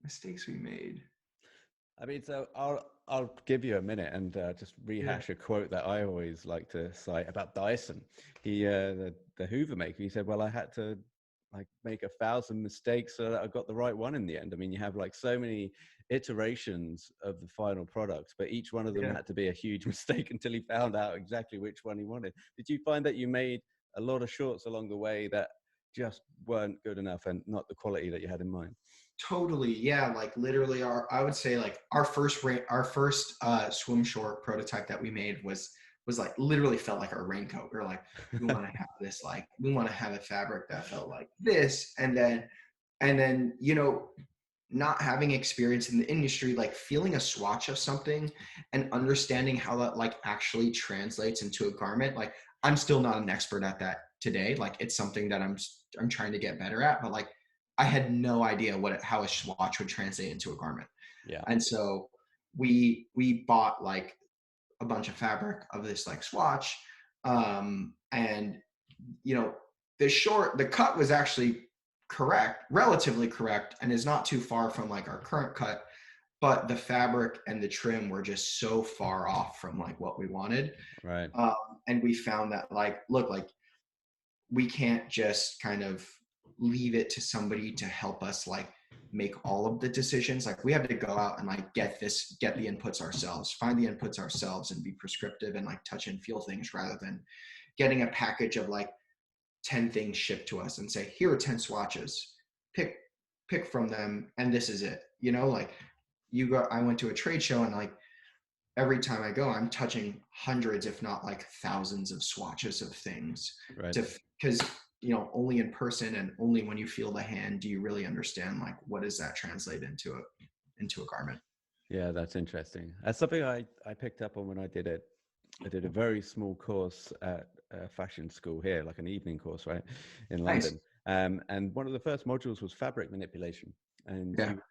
Mistakes we made. I mean, so I'll give you a minute and just Yeah. rehash a quote that I always like to cite about Dyson. He, the Hoover maker, he said, "Well, I had to like make 1,000 mistakes so that I got the right one in the end." I mean, you have like so many iterations of the final product, but each one of them Yeah. had to be a huge mistake until he found out exactly which one he wanted. Did you find that you made a lot of shorts along the way that just weren't good enough and not the quality that you had in mind? Totally. Yeah. Like literally I would say like our first swim short prototype that we made was like literally felt like our raincoat. We are like, we want to have this, like, we want to have a fabric that felt like this. And then, not having experience in the industry, like feeling a swatch of something and understanding how that like actually translates into a garment. Like I'm still not an expert at that today. Like it's something that I'm trying to get better at, but like I had no idea how a swatch would translate into a garment. Yeah. And so we bought like a bunch of fabric of this like swatch. And you know, the cut was actually correct, relatively correct, and is not too far from like our current cut, but the fabric and the trim were just so far off from like what we wanted. Right. Um, and we found that like, look, like we can't just kind of leave it to somebody to help us like make all of the decisions. Like we have to go out and like get the inputs ourselves, find the inputs ourselves, and be prescriptive and like touch and feel things rather than getting a package of like 10 things shipped to us and say, here are 10 swatches, pick from them, and this is it. Like I went to a trade show, and like every time I go, I'm touching hundreds, if not like thousands of swatches of things, Right. to because only in person and only when you feel the hand do you really understand like what does that translate into a garment. Yeah, that's interesting. That's something I picked up on when I did it. I did a very small course at a fashion school here, like an evening course, right, in Nice. London. And one of the first modules was fabric manipulation, and Yeah. you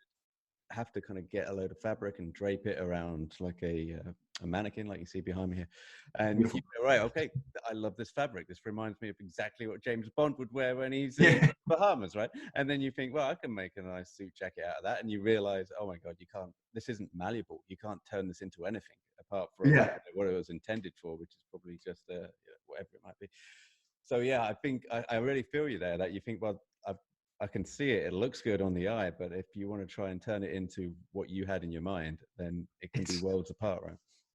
have to kind of get a load of fabric and drape it around like a mannequin, like you see behind me here. And you Beautiful. go, right, okay, I love this fabric. This reminds me of exactly what James Bond would wear when he's in Yeah. Bahamas, right? And then you think, well, I can make a nice suit jacket out of that. And you realize, oh my God, you can't, this isn't malleable. You can't turn this into anything apart from Yeah. what it was intended for, which is probably just whatever it might be. So yeah, I think I really feel you there that you think, well, I can see it. It looks good on the eye, but if you want to try and turn it into what you had in your mind, then it can be it's worlds apart, right?